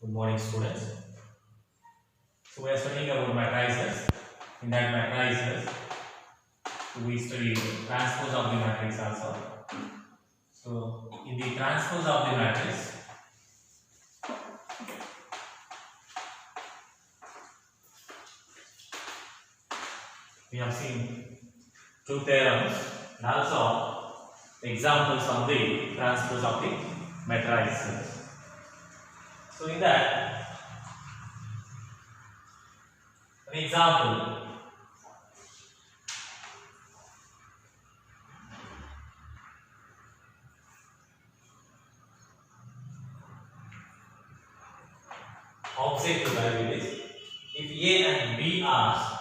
Good morning, students. So we are studying about matrices. In that matrices, we study transpose of the matrix also. So in the transpose of the matrix, we have seen two theorems and also examples of the transpose of the matrices. So in that, an example. Object to value is if A and B are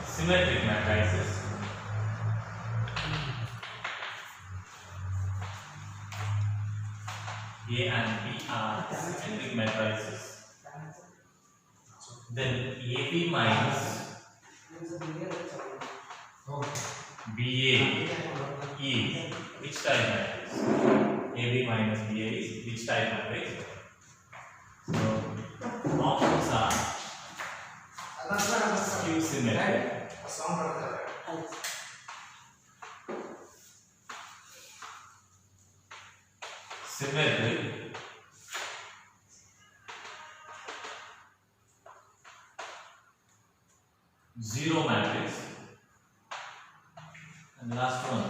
symmetric matrices, A and B are symmetric matrices, then AB minus BA is which type matrix? AB minus BA is which type matrix? So options are skew symmetric, symmetric, zero matrix, and the last one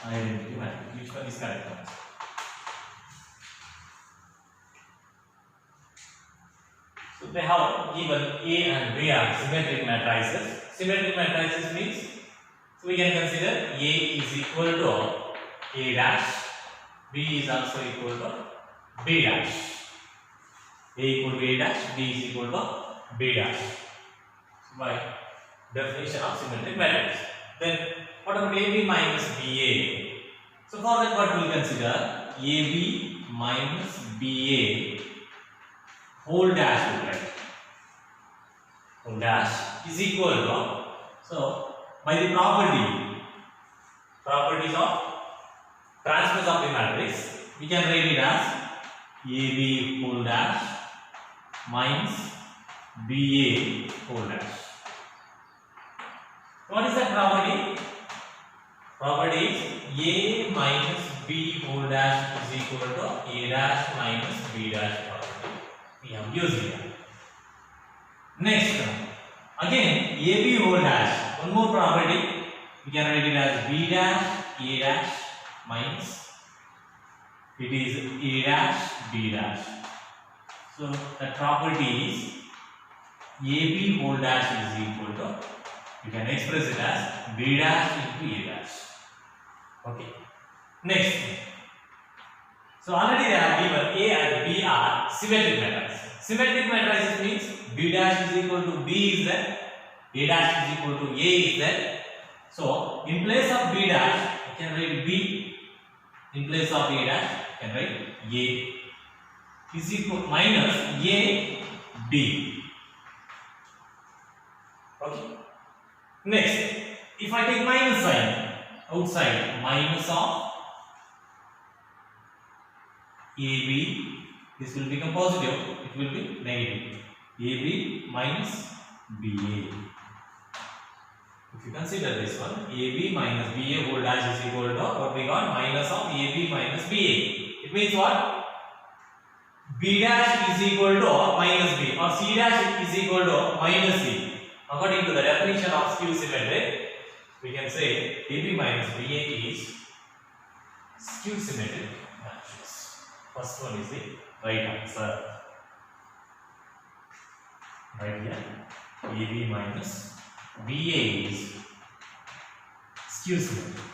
identity matrix. Which one is correct one? So they have given A and B are symmetric matrices. Symmetric matrices means, so we can consider A is equal to A dash, B is also equal to B dash. A equal to A dash, B is equal to B dash. So by definition of symmetric matrix. Then what about AB minus BA? So for that what we will consider AB minus BA whole dash will write. Whole dash is equal to, so by the properties of transpose of the matrix, we can write it as AB whole dash minus BA whole dash. What is that property? Property is A minus B whole dash is equal to A dash minus B dash property. We have used it. Next, again AB whole dash. One more property. We can write it as B dash A dash minus it is A dash B dash. So the property is AB whole dash is equal to, you can express it as B dash into A dash. Okay. Next. So already they have given A and B are symmetric matrices. Symmetric matrices means B dash is equal to B is there, A dash is equal to A is there. So in place of B dash, I can write B. In place of A dash, I can write A is equal minus A B. Okay. Next, if I take minus sign outside, minus of AB, this will become positive, it will be negative. AB minus BA. If you consider this one, AB minus BA whole dash is equal to what we got? Minus of AB minus BA. It means what? B dash is equal to minus B, or C dash is equal to minus C. According to the definition of skew symmetric, we can say AB minus BA is skew symmetric matrix. First one is the right answer. Right here, AB minus BA is skew symmetric.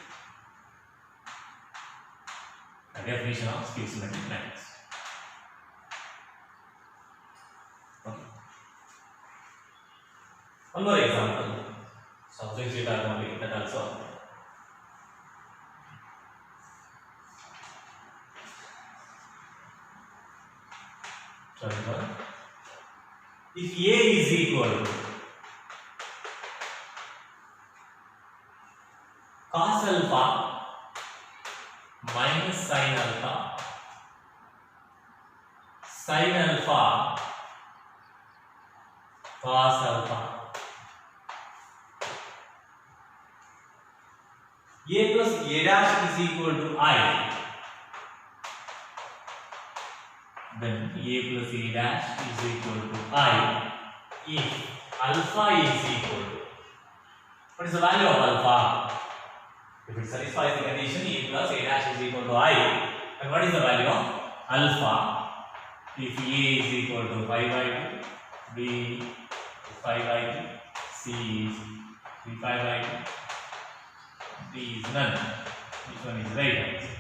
The definition of skew symmetric matrix. Okay. One more example. Subject data only, that also. If A is equal cos alpha minus sin alpha cos alpha. A plus A dash is equal to I. Then A plus A dash is equal to I if alpha is equal to, what is the value of alpha? If it satisfies the condition A plus A dash is equal to I, then what is the value of alpha? If A is equal to 5 by 2, B is 5 by 2, C is 5 by 2, D is none. Which one is right answer?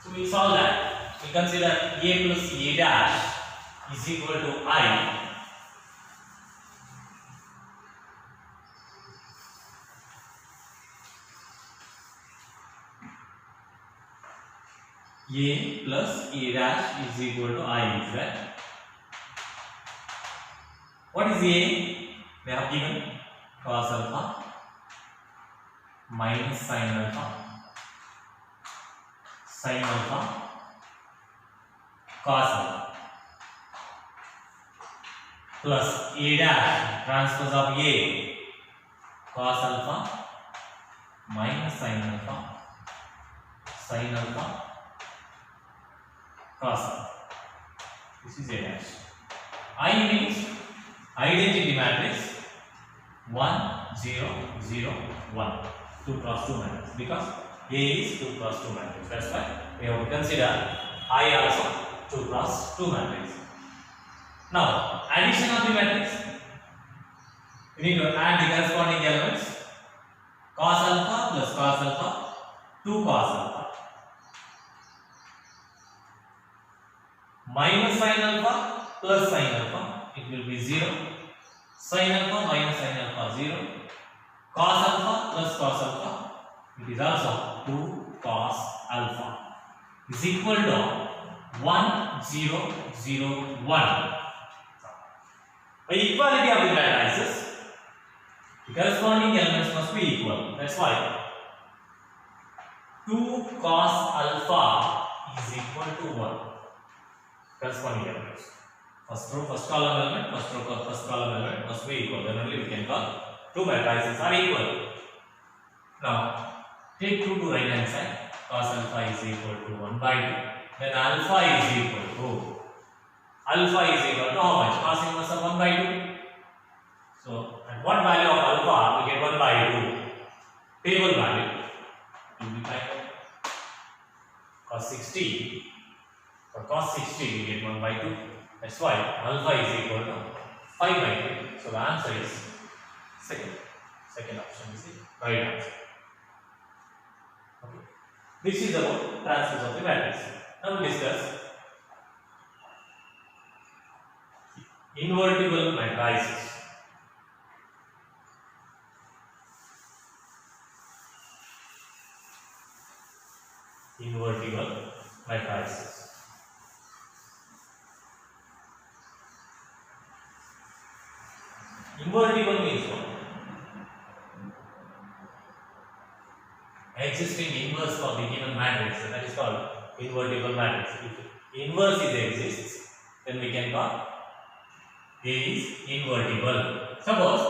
So we solve that. We consider A plus A dash is equal to I. A plus A dash is equal to I is that. What is A? They have given cos alpha minus sin alpha cos alpha plus A dash transpose of A cos alpha minus sin alpha cos alpha. This is A dash. I means identity matrix 1 0 0 1, 2 cross 2 matrix, because A is 2 cross 2 matrix. That's why we have to consider I also 2 cross 2 matrix. Now addition of the matrix, we need to add the corresponding elements. Cos alpha plus cos alpha, 2 cos alpha, minus sin alpha plus sin alpha, it will be 0. Sin alpha minus sin alpha 0. Cos alpha plus cos alpha, it is also 2 cos alpha is equal to 1 0 0 1. By equality of the matrices, the corresponding elements must be equal. That's why 2 cos alpha is equal to 1. Corresponding elements. First row, first column element, first row, first column element must be equal. Then only we can call 2 matrices are equal. Now, take 2 to right hand side. Cos alpha is equal to 1 by 2. Then alpha is equal to how much? Cos inverse of 1 by 2. So, at what value of alpha we get 1 by 2? Table value will be 5. Cos 60. For cos 60 we get 1 by 2. That's why alpha is equal to 5 by 2. So the answer is second option is the right answer. Okay. This is about transpose of the matrix. Now we discuss invertible matrices. Invertible matrices. Invertible means what? Existing inverse for the given matrix, that is called invertible matrix. If inverse exists, then we can call A is invertible. Suppose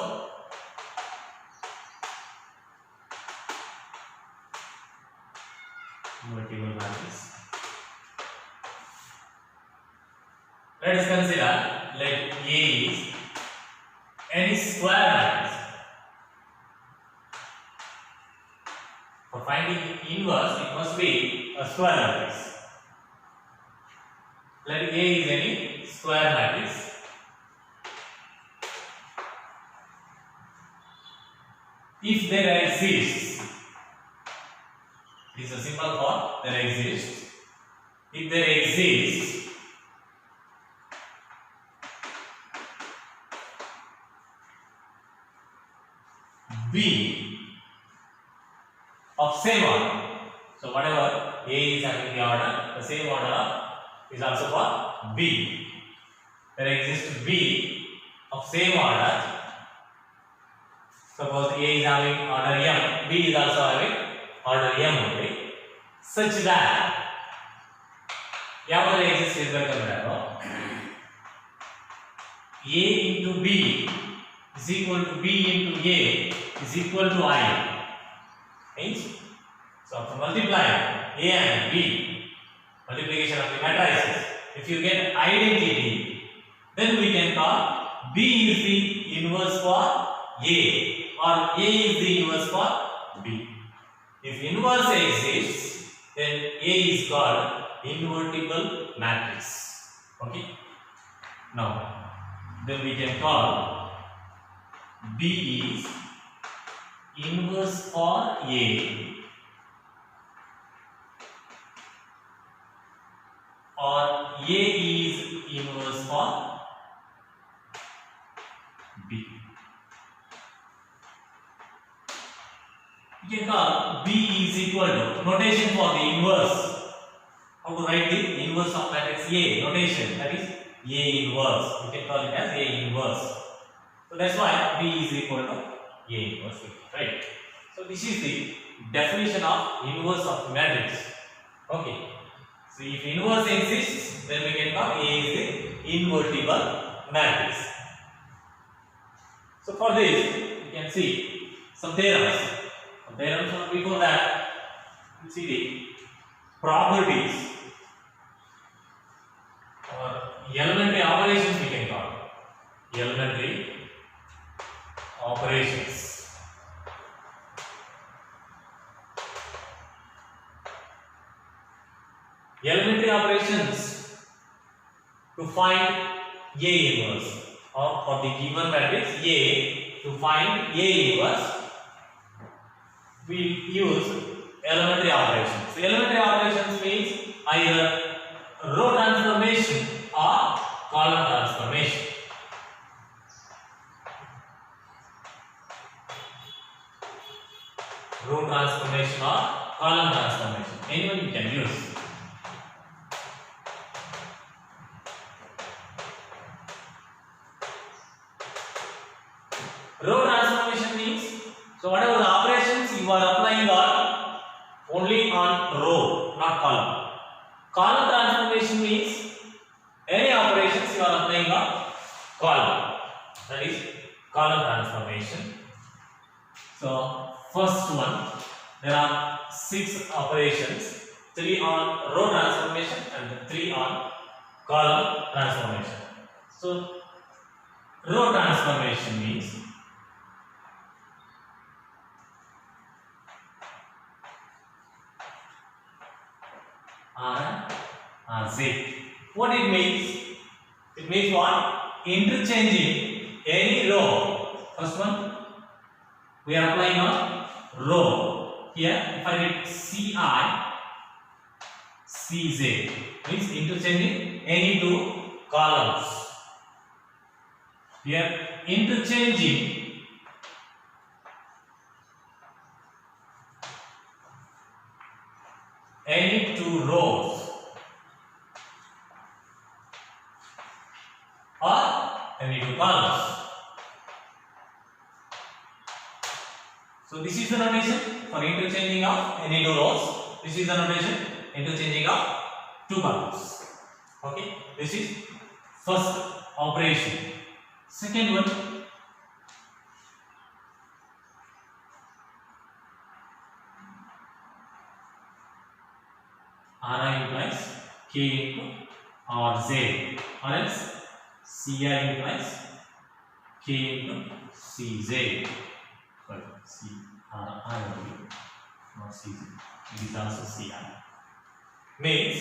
invertible matrix. Let us consider let A is any square matrix. For finding inverse, it must be a square matrix. Let A is any square matrix. If there exists, it is a simple for there exists. If there exists B of same order. So whatever A is having the order, the same order is also for B. There exists B of same order. So Suppose A is having order m, B is also having order m only, such that ಯಾವಾಗ exist ಇರಬೇಕಂದ್ರೆ A into B is equal to B into A is equal to I. Means, so after multiplying A and B, multiplication of the matrices, if you get identity, then we can call B is the inverse for A or A is the inverse for B. If inverse exists, then A is called invertible matrix. Okay. Now, then we can call B is inverse for A or A is inverse for B. We can call B is equal to notation for the inverse. How to write the inverse of matrix A? Notation, that is A inverse. We can call it as A inverse. So that's why B is equal to A inverse, right? So this is the definition of inverse of the matrix. Okay. So if inverse exists, then we can call A is the invertible matrix. So for this, you can see some theorems. Before that, you see the properties or elementary operations we can call. Elementary operations. Elementary operations to find A inverse or for the given matrix A, to find A inverse, we use elementary operations. So elementary operations means either row transformation or column transformation. Row transformation or column transformation. Anyone you can use. Row transformation means, so whatever the operations you are applying are only on row, not column. Column transformation means any operations you are applying on column. That is column transformation. So first one, there are 6 operations, 3 on row transformation and 3 on column transformation. So row transformation means Z. What it means? It means what? Interchanging any row. First one, we are applying on row. Here, if I read Ci, Cj, means interchanging any 2 columns. Here, interchanging any 2 rows or any 2 columns. So this is the notation for interchanging of any 2 rows. This is the notation interchanging of 2 columns. Okay, this is first operation. Second one, Ri implies K into Rz, or else Ci implies K into Cj. But Ri only, not Cj. It is also Ci. Means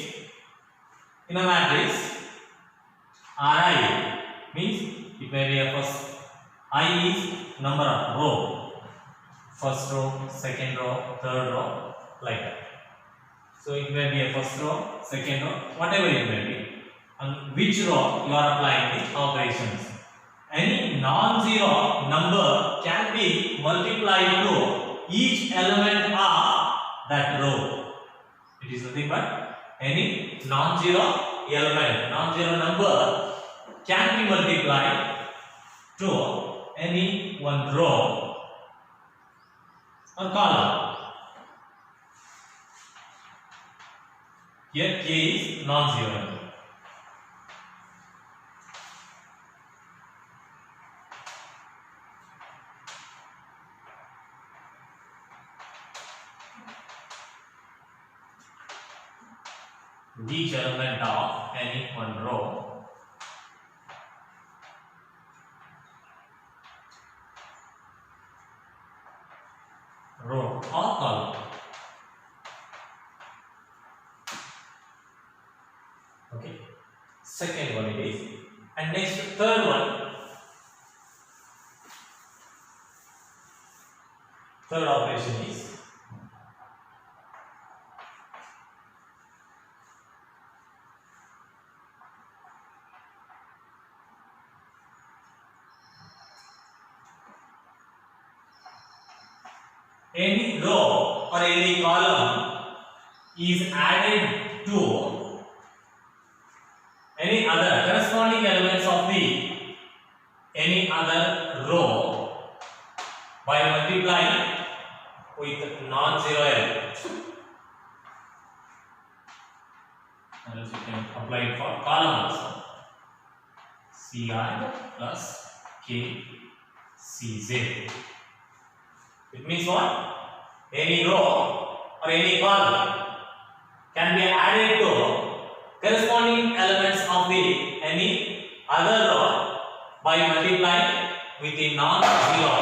in a matrix, Ri means it may be a first. I is number of row. First row, second row, third row, like that. So it may be a first row, second row, whatever it may be. On which row you are applying the operations. Any non-zero number can be multiplied to each element of that row. It is nothing but any non-zero element, non-zero number can be multiplied to any one row on column. Here k is non-zero. Each element of any one row or column. Okay. Second one it is, and next third one. Third operation is any row or any column is added to any other corresponding elements of the any other row by multiplying with non-zero element. And you can apply it for column also. Ci plus k Cz. It means what? Any row or any column can be added to corresponding elements of the any other row by multiplying with a non-zero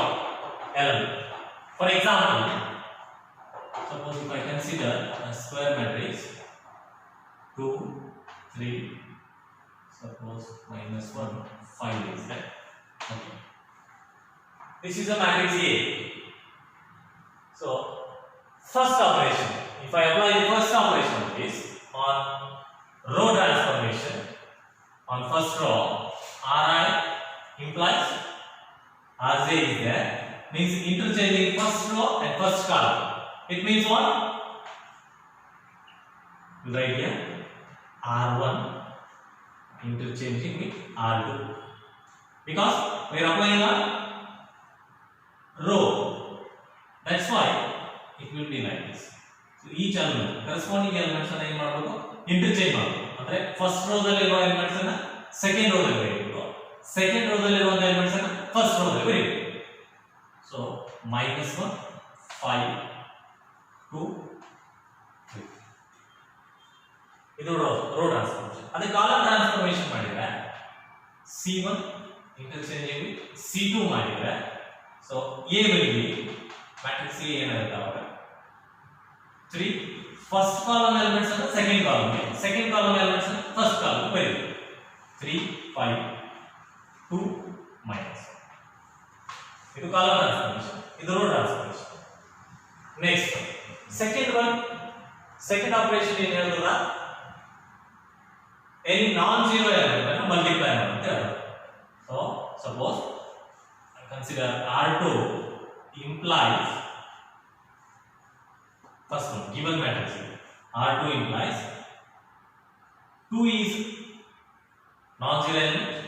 element. For example, suppose if I consider a square matrix 2, 3, suppose -1, 5 is that. Okay. This is a matrix A. So, first operation, if I apply the first operation is on row transformation on first row, Ri implies Rj is there, means interchanging first row and first column. It means what? Right here, R1 interchanging with R2, because we are applying a row. That's why it will be like this. So each element, corresponding elements are interchange. First row elements are second row elements. Second row elements are first row. So -1, 5, 2, 3. This is row transformation. That's column transformation. C1 interchanging with C2. So A will be matrix A 3 first column elements and second column. Second column elements and first column. 3, 5, 2, minus. This is column transformation. This is row transformation. Next, second one, second operation in any non-zero element multiply. So suppose I consider R2 implies first one given matrix R2 implies 2 is non-zero element,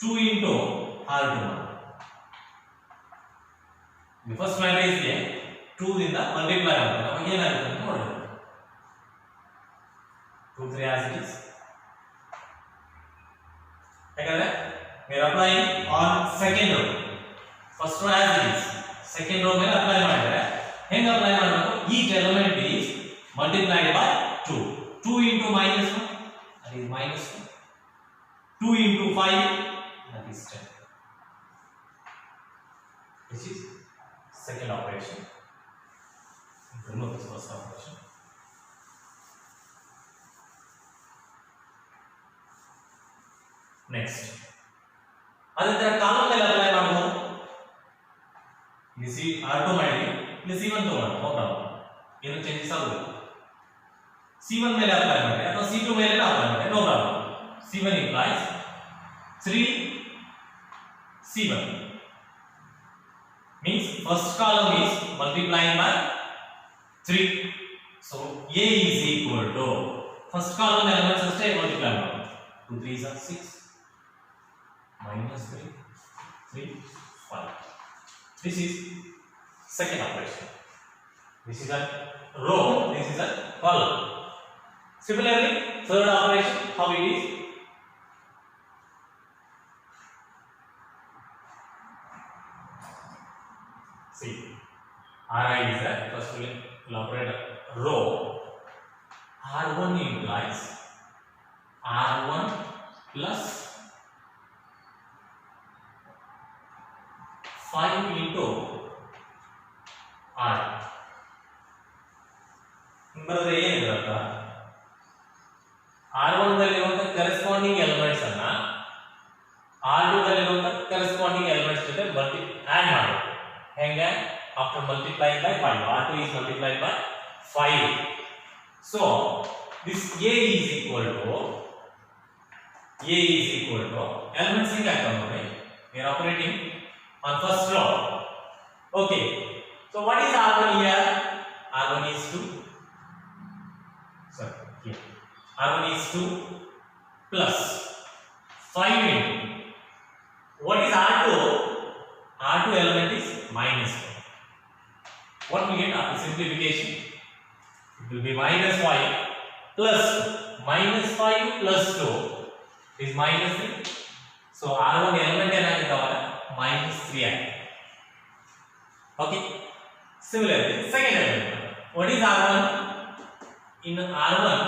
2 into R2. The first matrix is 2 in the multiplier. Again 2, 3 as it is. We are applying on second row. First row as it is. Second row may apply. Each element is multiplied by 2. 2 into -1, that is -1. 2 into 5, that is 10. This is second operation. Remove this first operation. Next. Aditya column may apply madu. You see R2 madi, you see C1 to one, no problem. You change this. C1 may apply madu, C2 may apply madu, no problem. C1 implies 3 C1. Means first column is multiplying by 3. So A is equal to first column elements are stay multiplying by 2 3s are 6. -3, 3, 5. This is second operation. This is a row, this is a column. Similarly, third operation, how it is? See, Ri is a first we'll operate a row. R1 implies R1 plus 5 into R. Remember the R1 दಲ್ಲಿರುವಂತ corresponding elements ಅನ್ನ R2 ದಲ್ಲಿರುವಂತ corresponding elements ಜೊತೆ add ಮಾಡಬೇಕು. ಹೆಂಗೆ? After multiplying by 5, R2 is multiplied by 5. So this A is equal to elements in that number. We are operating on first row. Okay. So what is R1 here? R1 is 2. Sorry, here. R1 is 2 plus 5 into. What is R2? R2 element is minus 1. What we get after simplification? It will be minus 5 plus minus 5 plus 2 is minus 3. So R1 element is minus 3. Okay. Similarly, second element. What is R1? In R1,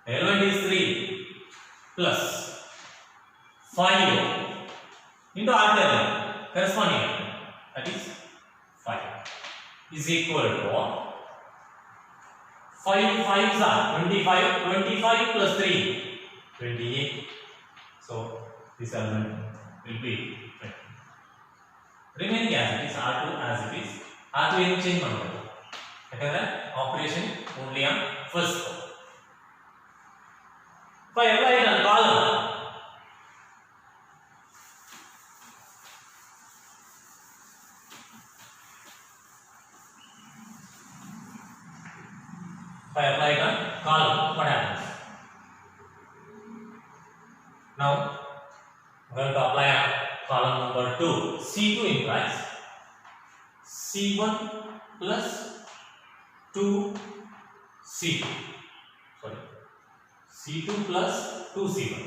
the element is 3 plus 5 into R2 element, corresponding element, that is 5, is equal to 5 5s are 25 plus 3, 28. So this element will be 20. Remaining as it is, R2 as it is. R2 ಏನು change ಮಾಡಬೇಕು ಯಾಕಂದ್ರೆ operation only on first row. If I apply it on column, if I apply it on column, what happens? Now I'm going to apply on column number 2. C2 implies C1 plus 2C2. Sorry, C2 plus 2C1.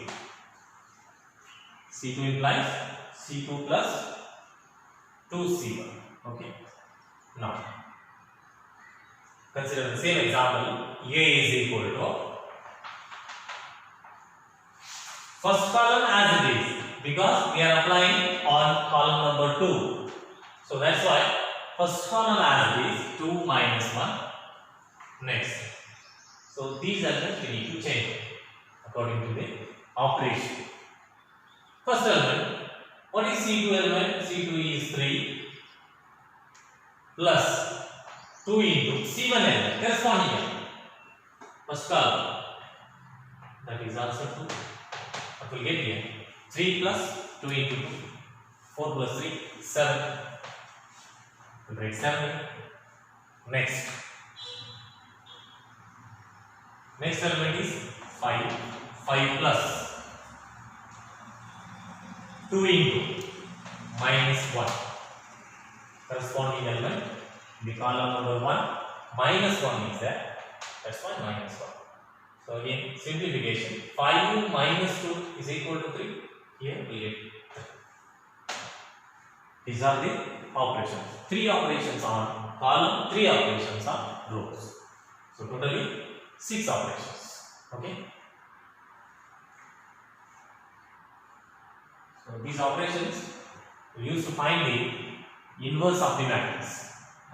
C2 implies C2 plus 2C1. Okay. Now consider the same example. A is equal to first column as it is, because we are applying on column number 2. So that's why first column as it is 2 minus 1. Next. So these elements we need to change according to the operation. First element, what is C2 element? C2 is 3 plus 2 into C1 element, corresponding element. First column, that is also 2. What will get here? 3 plus 2 into 2, 4 plus 3, 7. We'll write 7. Next element is 5. 5 plus 2 into minus 1. Corresponding element, the column number 1, minus 1 is there. That's why minus 1. So again, simplification. 5 minus 2 is equal to 3. Here we get 3. These are the operations. 3 operations on column, 3 operations on rows. So totally 6 operations. Okay. So these operations we use to find the inverse of the matrix.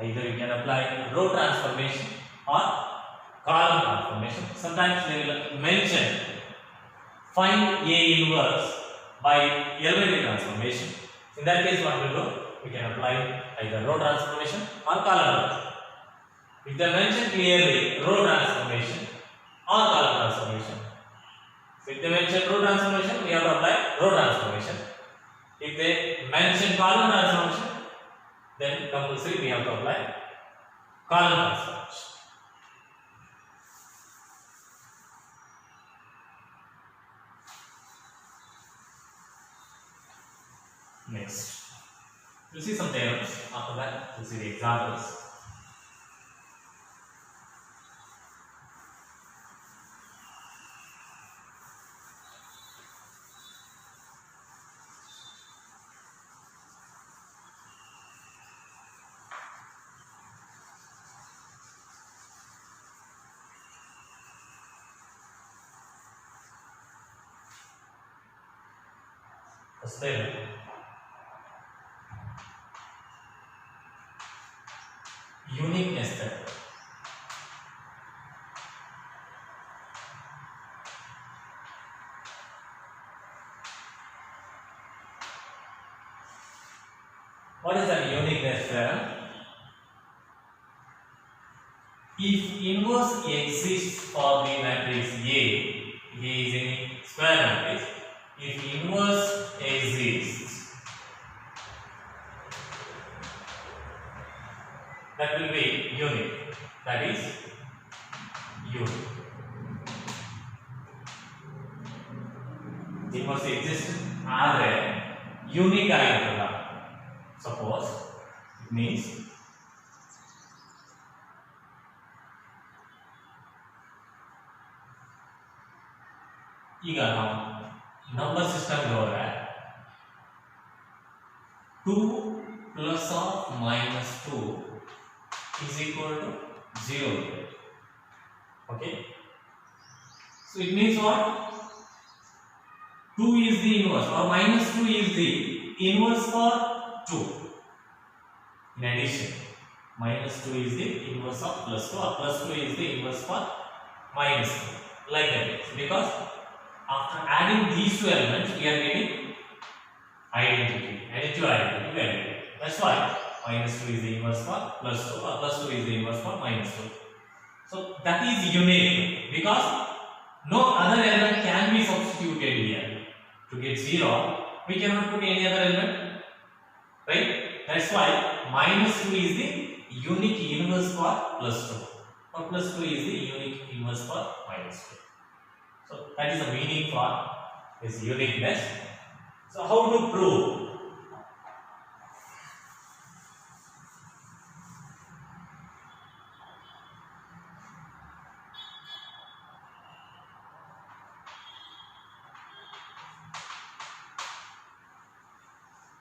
Either you can apply row transformation or column transformation. Sometimes they will mention find A inverse by elementary transformation. In that case, what we do? We can apply either row transformation or column transformation. If they mention clearly row transformation or column transformation, so if they mention row transformation, we have to apply row transformation. If they mention column transformation, then compulsory we have to apply column transformation. Next, We'll see some theorems. After that, we'll see the examples. First theorem. Uniqueness theorem. What is that uniqueness theorem? If inverse exists for the matrix A is a square matrix. If inverse exists, that will be unique. That is unique. Inverse exists ಆದರೆ unique ಆಗಿರಲ್ಲ. Suppose it means ಈಗ ನಾವು number system ಹೋದ್ರೆ 2 plus of minus 2 is equal to 0. Okay, so it means what? 2 is the inverse, or minus 2 is the inverse for 2. In addition, minus 2 is the inverse of plus 2, or plus 2 is the inverse for minus 2. Like that, because after adding these two elements, we are getting identity. Identity. That's why minus 2 is the inverse for plus 2, or plus 2 is the inverse for minus 2. So that is unique because no other element can be substituted here. To get 0, we cannot put any other element, right? That's why minus 2 is the unique inverse for plus 2, or plus 2 is the unique inverse for minus 2. So that is the meaning for this uniqueness. So how to prove?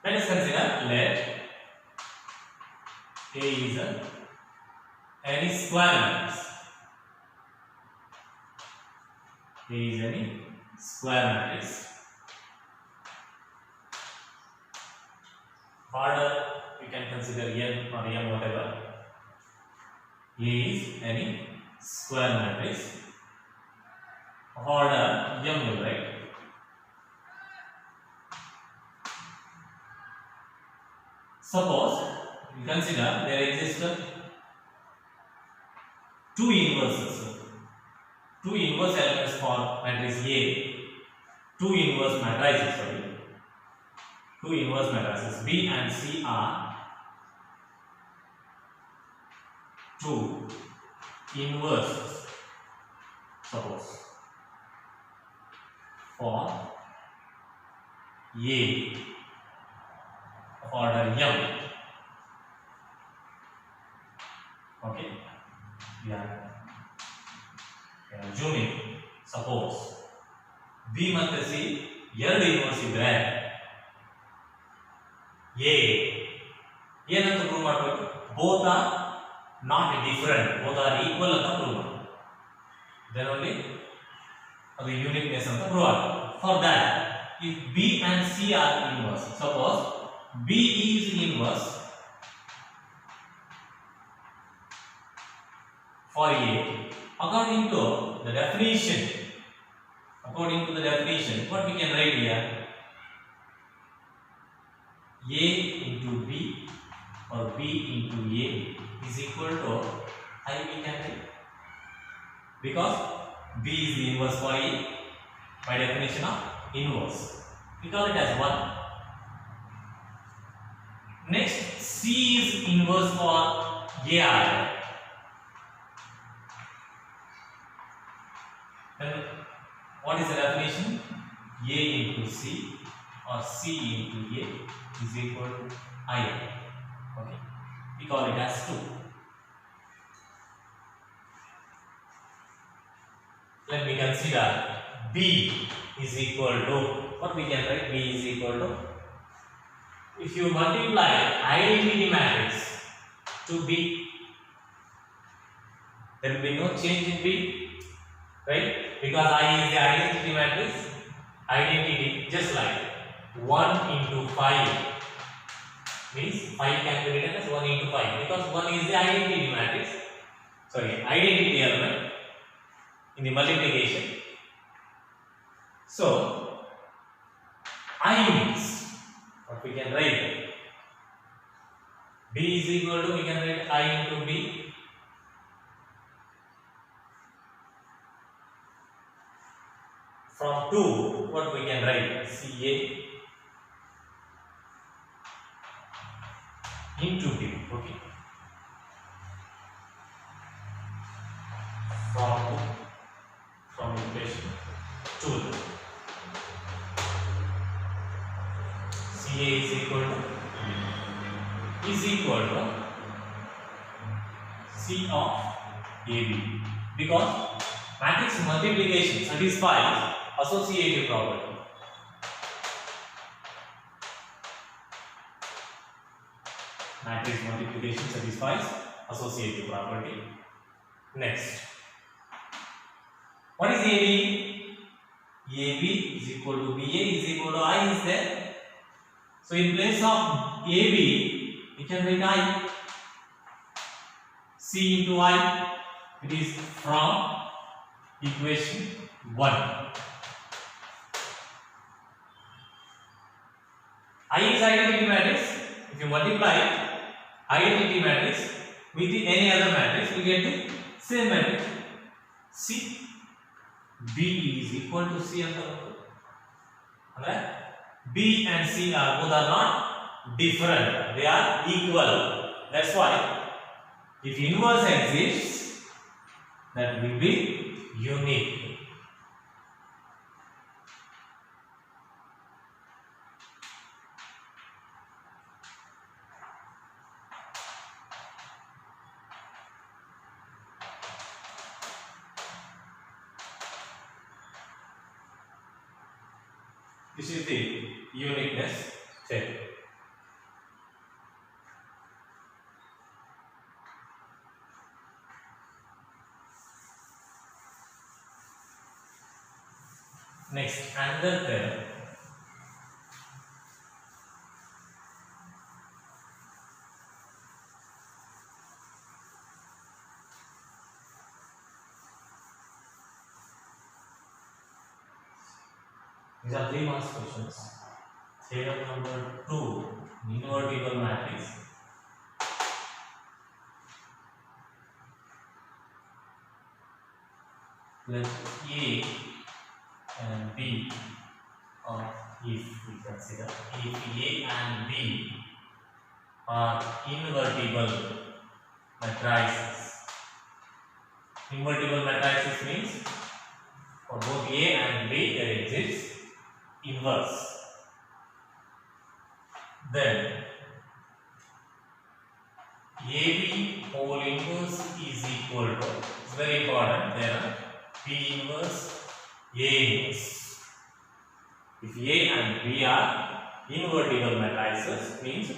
Let us consider let A is any square matrix. A is any square matrix. Order we can consider n or m whatever. A is any square matrix. Order m will write. Suppose we consider there exist two inverses. Two inverse elements for matrix A, two inverse matrices, two inverse matrices B and C are two inverses, suppose, for A of order M. Okay, yeah. Assuming suppose B ಮತ್ತು C ಎರಡು inverse ಇದ್ರೆ A ಏನಂತ prove ಮಾಡಬೇಕು? Both are not different, both are equal ಅಂತ prove ಮಾಡಬೇಕು. Then only ಅದು uniqueness ಅಂತ prove ಆಗುತ್ತೆ. For that if B and C are inverse, suppose B is inverse for A, according to the definition, what we can write here? A into B or B into A is equal to I we can write, because B is the inverse for A by definition of inverse. We call it as 1. Next, C is inverse for AR. Then what is the definition? A into C or C into A is equal to I. Okay, we call it as 2. Let me consider B is equal to, what we can write? B is equal to, if you multiply identity matrix to B, there will be no change in B, right? Because I is the identity matrix. Identity, just like 1 into 5 means 5 can be written as 1 into 5 because 1 is the identity matrix, identity element in the multiplication. So I means what we can write? B is equal to, we can write I into B. From 2, what we can write? CA into B. Okay. From equation 2, CA is equal to C of AB, because matrix multiplication satisfies associative property. Matrix multiplication satisfies associative property. Next, what is AB? AB is equal to BA is equal to I is there. So in place of AB, we can write I. C into I. It is from equation 1. I is identity matrix. If you multiply identity matrix with any other matrix, we get the same matrix. C. B is equal to C. Alright? B and C are both are not different. They are equal. That's why if inverse exists, that will be unique. This is the uniqueness check. Next, another term. These are 3 marks questions. Theorem number 2, invertible matrix. Let A and B, or if we consider if A and B are invertible matrices. Invertible matrices means for both A and B there exists inverse. Then AB whole inverse is equal to, it's very important, there B inverse, A inverse. If A and B are invertible matrices, means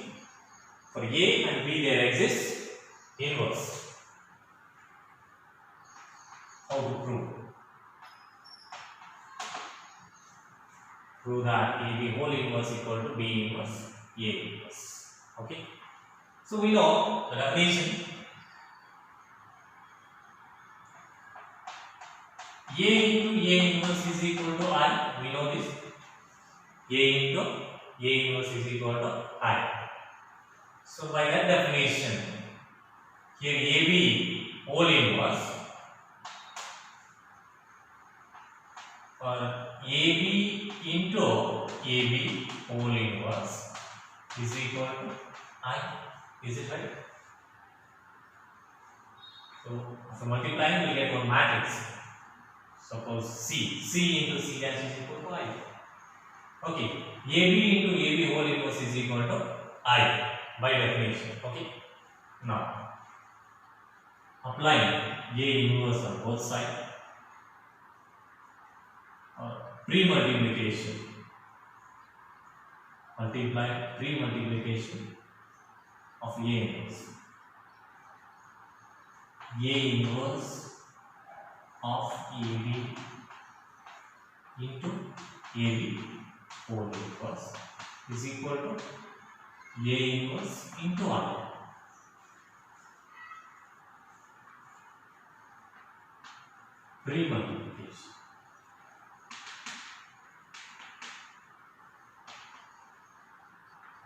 for A and B there exists inverse. How to prove? Prove that AB whole inverse equal to B inverse, A inverse. Okay. So we know the definition. A into A inverse is equal to I. We know this. A into A inverse is equal to I. So by that definition, here AB whole inverse or AB into AB whole inverse is equal to I. Is it right? So after multiplying we get one matrix. Suppose C into C dash is equal to I. Okay, AB into AB whole inverse is equal to I. by definition. Okay. Now applying A inverse on both sides. Pre-multiplication. Multiply pre-multiplication of A inverse. A inverse of AB into AB whole inverse is equal to A inverse into I. Pre-multiplication.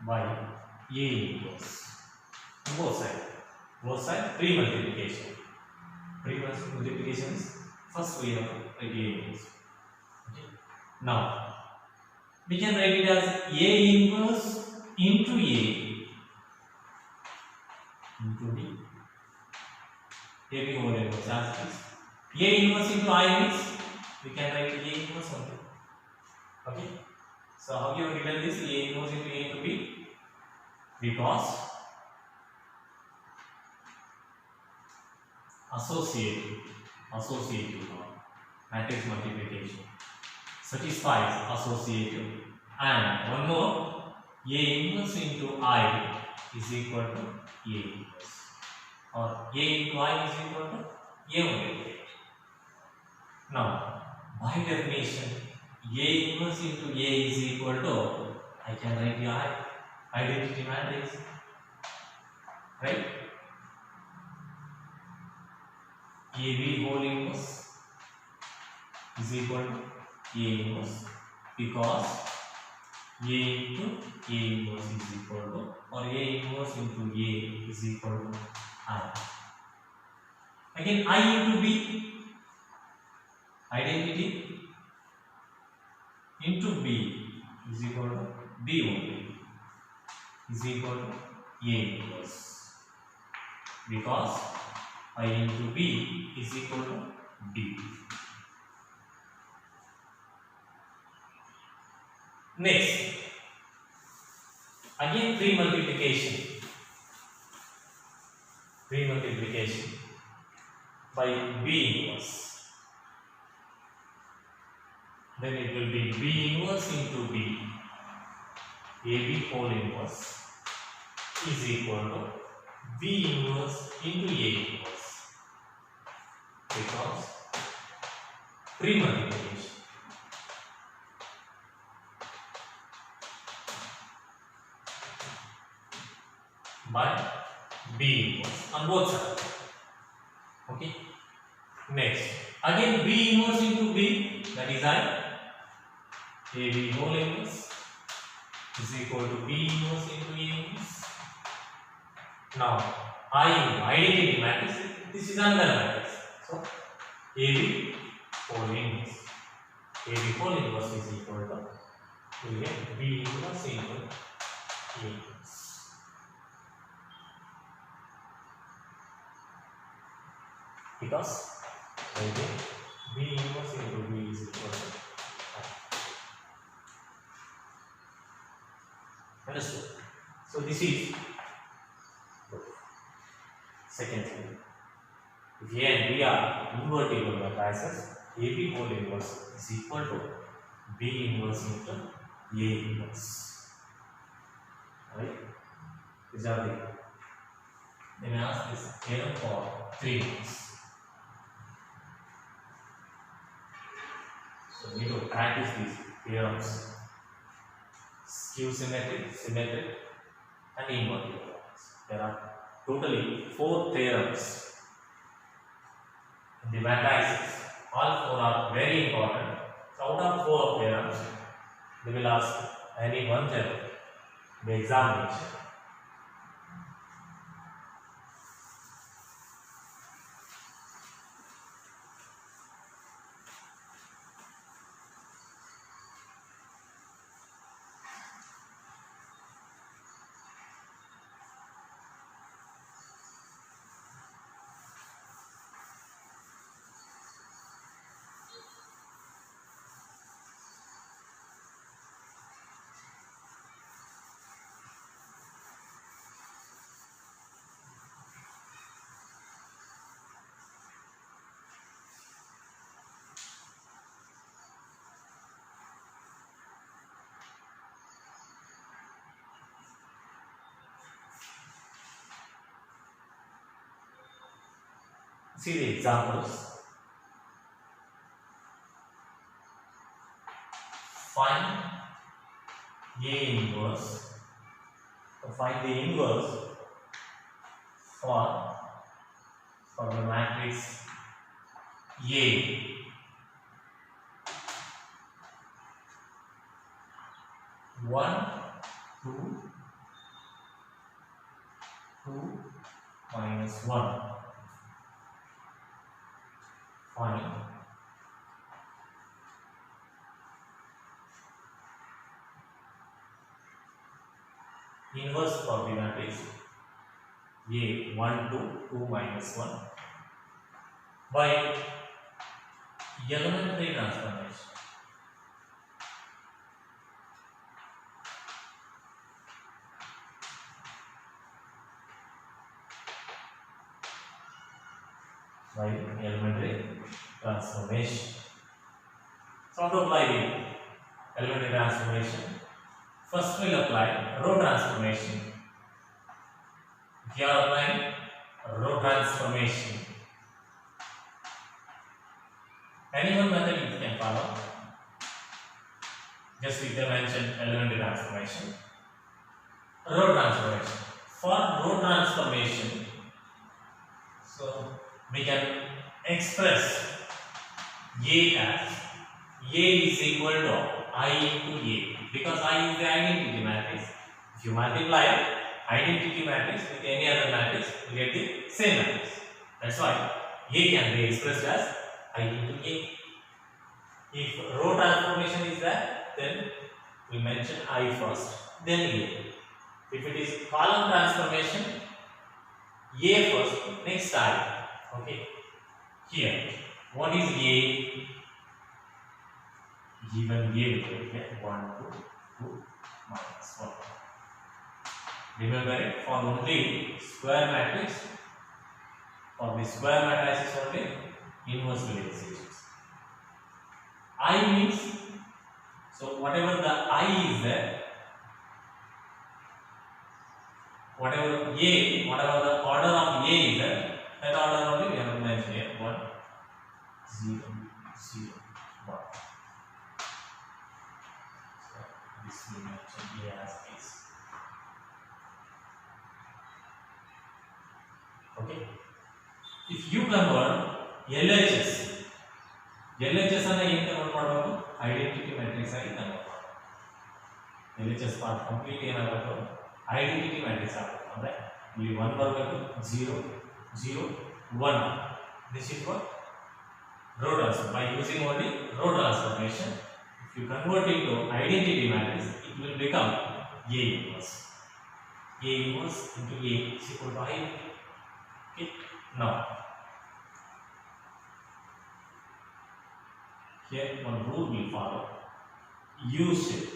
By A inverse. Both sides pre-multiplication. Pre-multiplication is first we have to write A inverse. Okay. Now we can write it as A inverse into A into B. AB whole inverse as it is. A inverse into I means we can write A inverse only. Okay. So how you have written this A inverse into A into B? Because associative matrix multiplication satisfies associative, and one more, A inverse into I is equal to A inverse, or A into I is equal to A only. Now by definition A inverse into A is equal to, I can write the identity matrix, right? AB whole inverse is equal to A inverse, because A into A inverse is equal to, or A inverse into A is equal to I. Again I into B, identity into B is equal to B only, is equal to A inverse, because I into B is equal to B. Next, again pre-multiplication by B inverse. Then it will be B inverse into B, AB whole inverse is equal to B inverse into A inverse, because pre-multiplication. By B inverse on both sides. Okay. Next, again B inverse into B, that is I. AB whole inverse is equal to B inverse into A inverse. Now I identity matrix. This is another matrix. So AB whole inverse. AB whole inverse is equal to, we get B inverse into A inverse. Because B inverse into B is equal to I. Understood? So this is second thing. If A and B are invertible matrices, AB whole inverse is equal to B inverse into A inverse. Right? These are the. Then I ask this theorem for 3 marks. So we need to practice these theorems: skew symmetric, symmetric, and invertible. There are totally 4 theorems in the matrices. All 4 are very important. So out of 4 theorems, they will ask any one theorem in the examination. See the examples. Find A inverse. So find the inverse for the matrix A. One, two, minus one. Find inverse for the matrix A 1 2 minus 1 by elementary transformation. By elementary transformation. So to apply the elementary transformation, first we'll apply row transformation. If you are applying row transformation, any one method you can follow. Just we can mention elementary transformation, row transformation. For row transformation, so we can express A as A is equal to I into A, because I is the identity matrix. If you multiply identity matrix with any other matrix, you get the same matrix. That's why A can be expressed as I into A. If row transformation is there, then we mention I first, then A. If it is column transformation, A first, next I. Okay. Here, what is A? Given A, we will get 1 2 minus 1. Remember it, for only square matrix, for the square matrices only, inverse will exist. I means, so whatever the I is there, whatever the order of A is there, that order only we have to mention here. 1 0 0 1. So this we mention A as is. Okay. If you convert LHS ಅನ್ನ ಏನು convert ಮಾಡಬೇಕು? Identity matrix ಆಗಿ convert ಮಾಡಬೇಕು. LHS part complete ಏನಾಗಬೇಕು? Identity matrix ಆಗಬೇಕು. ಅಂದ್ರೆ ಇಲ್ಲಿ 1 ಬರಬೇಕು, 0 0 1. This is what row transformation. By using only row transformation, if you convert it to identity matrix, it will become A inverse. A inverse into A is equal to I. Okay. Now, here one rule will follow. U shape.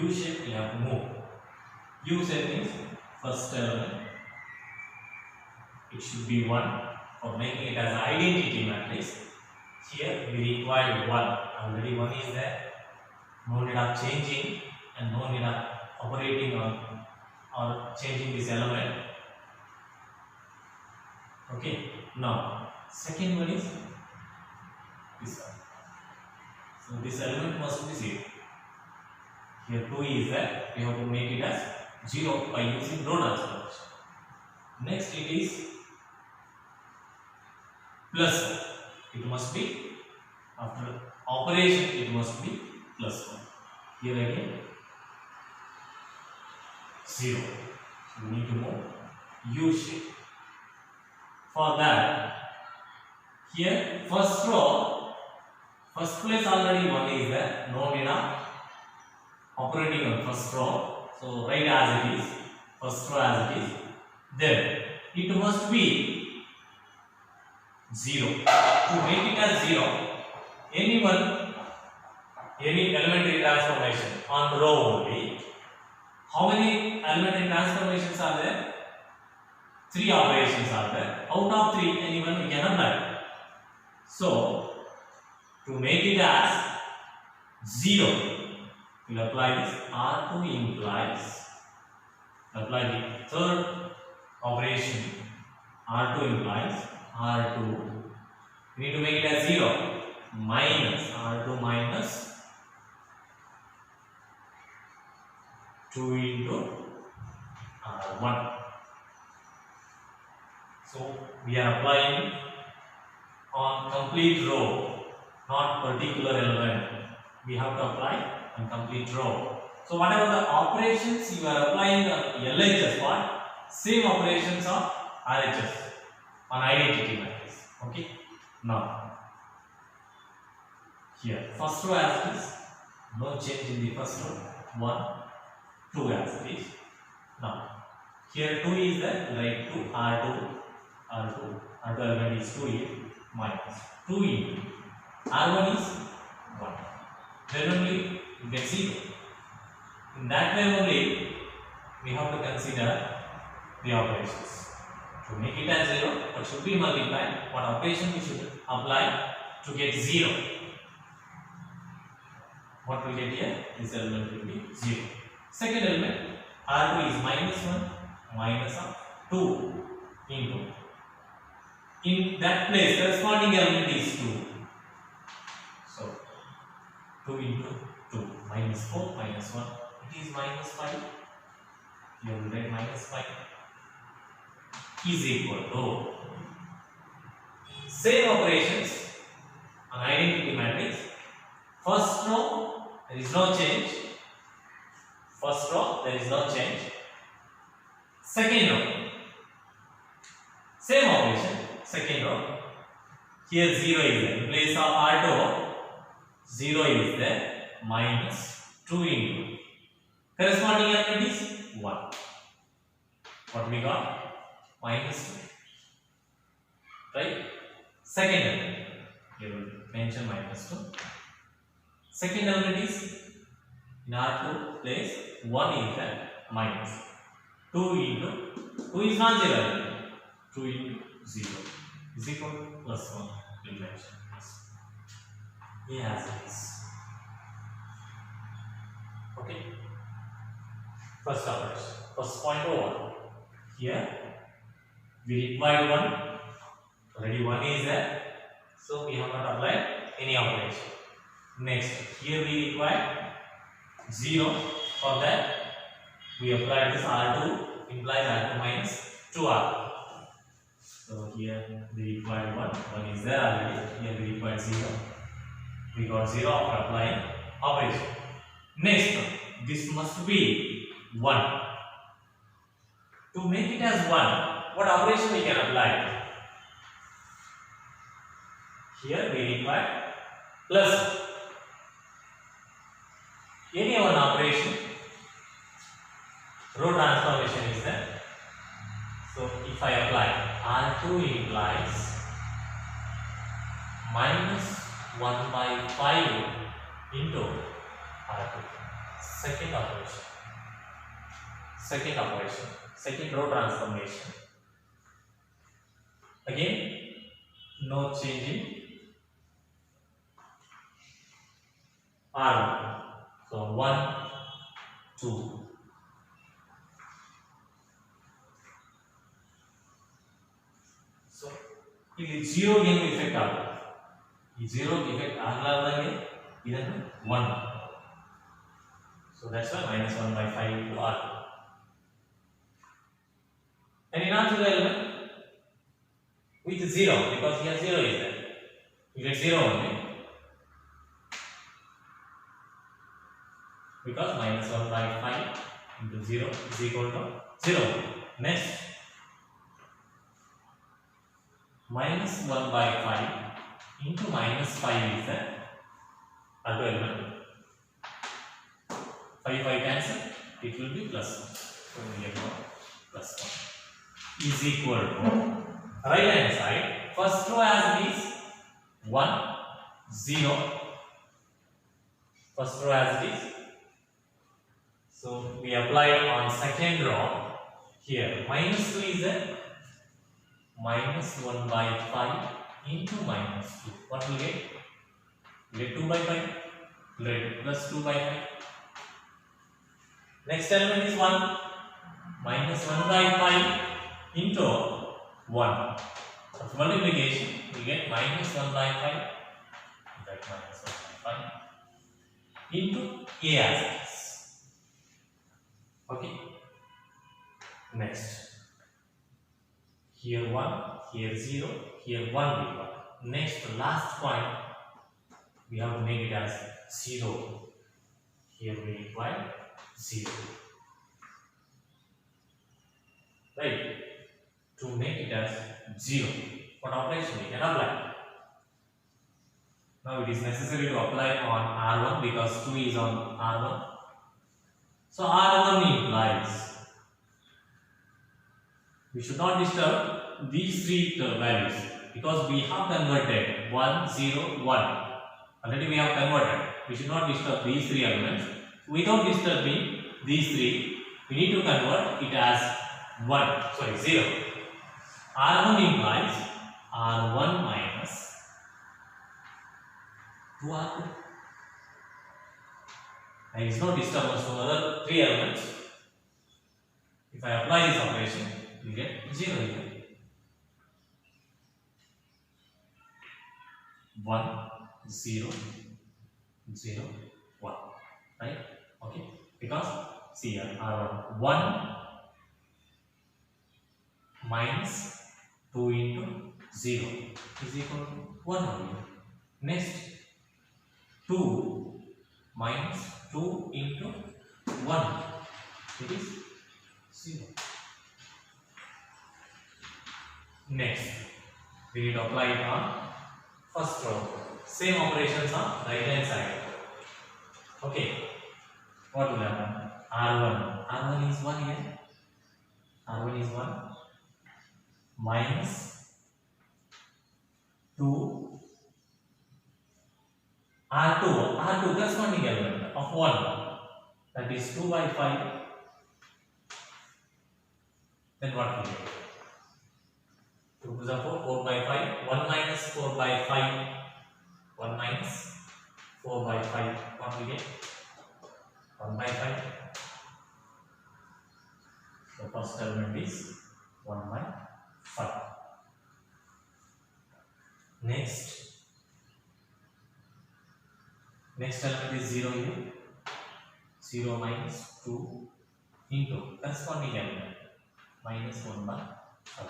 U shape we have to move. U shape means first element. It should be 1 for making it as an identity matrix. Here we require 1. Already 1 is there. No need of changing and no need of operating on or changing this element. Okay. Now second one is this one. So this element must be 0. Here 2 is there. We have to make it as 0 by using row transformation. Next it is plus. It must be, after operation it must be plus 1. Here again 0. So we need to move U shape. For that, here first row, first place already 1 is there, no need of operating on first row. So write as it is, first row as it is. Then it must be 0. To make it as 0, any elementary transformation on row only. How many elementary transformations are there? 3 operations are there. Out of 3, anyone we can apply. So to make it as 0, we'll apply this. R2 implies, apply the third operation R2 implies R2. We need to make it as 0 minus R2 minus 2 into R1. So we are applying on complete row, not particular element. We have to apply on complete row. So whatever the operations you are applying on LHS part, same operations on RHS, on identity matrix. Okay. Now here first row as it is, no change in the first row. 1, 2 as it is. Now here 2 is there, write 2 R2 element is 2 here minus 2 into R1 is 1. Then only you get 0. In that way only we have to consider the operations. To make it as 0, what should be multiplied? What operation we should apply to get 0? What we get here? This element will be 0. Second element R2 is minus 1 minus of 2 into. In that place, corresponding element is 2. So 2 into 2 minus 4 minus 1. It is minus 5. You will write minus 5 is equal to same operations on identity matrix. First row there is no change. First row there is no change. Second row same operation. Second row here 0 is there. In place of R2 0 is there minus 2 into corresponding element is 1. What we got? Minus 2. Right? Second element. You will mention minus 2. Second element is in R2 place 1 is there minus 2 into 2 is not 0. 2 into 0 is equal to plus 1. You will mention plus. Yeah, as it is. Okay. First operation. First point over. Here we required 1. Already 1 is there. So we have not applied any operation. Next, here we require 0. For that, we applied this R2 implies R2 minus 2R. So here we required 1. 1 is there already. Here we required 0. We got 0 after applying operation. Next, this must be 1. To make it as 1, what operation we can apply? Here we require plus any one operation. Row transformation is there. So if I apply R2 implies minus 1 by 5 into R2. Second operation. Second row transformation. Again, no change in R1. So 1, 2. So this 0 game effect out. This 0 effect is 1. So that's why minus 1 by 5 into R2. And in non-zero element with 0, because here 0 is there, you get 0 only. Because minus 1 by 5 into 0 is equal to 0. Next, minus 1 by 5 into minus 5 is the other element. 5 cancel, it will be plus 1. So we have got plus 1 is equal to right hand side. First row as it is 1, 0. First row as it is. So we applied on second row here. Minus 2 is there. Minus 1 by 5 into minus 2. What will get? We get 2 by 5. We get plus 2 by 5. Next element is 1. Minus 1 by 5 into 1. After multiplication, we get minus 1 by 5. That minus 1 by 5 into a as it is. Okay. Next, here 1, here 0, here 1 will work. Next, last point, we have to make it as 0. Here we require 0. Right? To make it as 0, what operation we can apply? Now it is necessary to apply on R1 because 2 is on R1. So R1 implies we should not disturb these three values because we have converted 1, 0, 1. Already we have converted. We should not disturb these three elements. Without disturbing these three, we need to convert it as 0. R1 implies R1 minus 2R2. There is no disturbance to other three elements. If I apply this operation, we get 0 here. 1, 0, 0, 1. Right? Okay? Because see here, R1 1 minus 2 into 0 is equal to 1 only. Next, 2 minus 2 into 1, it is 0. Next, we need to apply it on first row. Same operations on right hand side. Okay, what will happen? R1 is 1 here. R1 is 1 minus 2 R2 corresponding element of 1, that is 2 by 5. Then what will get? 2 to the 4 by 5. 1 minus 4 by 5. 1 minus 4 by 5. What will get? 1 by 5. The first element is 1 by 5. Next element is 0 here. 0 minus 2 into corresponding element minus 1 by 5.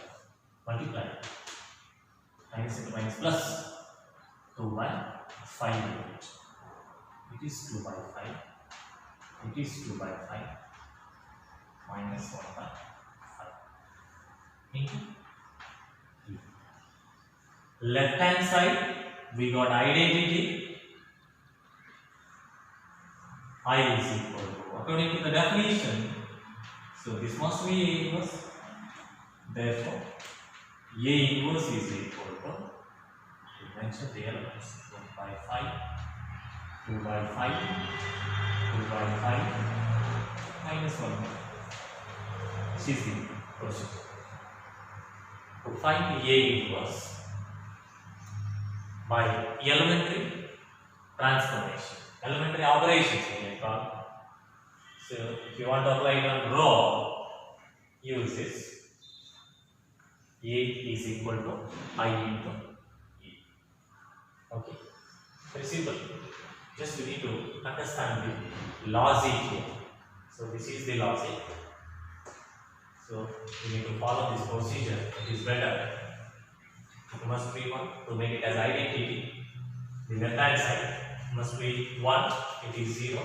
Multiply. Minus into minus plus 2 by 5 unit. It is 2 by 5. It is 2 by 5 minus 1 by 5 into 3. Left hand side we got identity. I is equal to, according to the definition, so this must be A inverse. Therefore, A inverse is equal to, we mentioned the elements 1 by 5, 2 by 5, 2 by 5, minus 1 by 5. This is the procedure. To find A inverse by elementary transformation, elementary operations we can call. So if you want to apply it on row, use this. A is equal to I into E. Okay, very simple. Just we need to understand the logic here. So this is the logic. So we need to follow this procedure. It is better. It must be 1 to make it as identity. The left hand side must be 1. It is 0.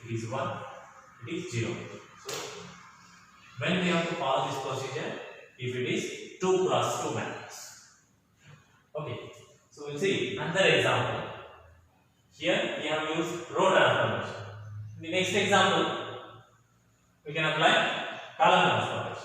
It is 1. It is 0. So when we have to follow this procedure, if it is 2 cross 2 matrix. Okay. So we'll see another example. Here we have used row transformation. In the next example, we can apply column transformation.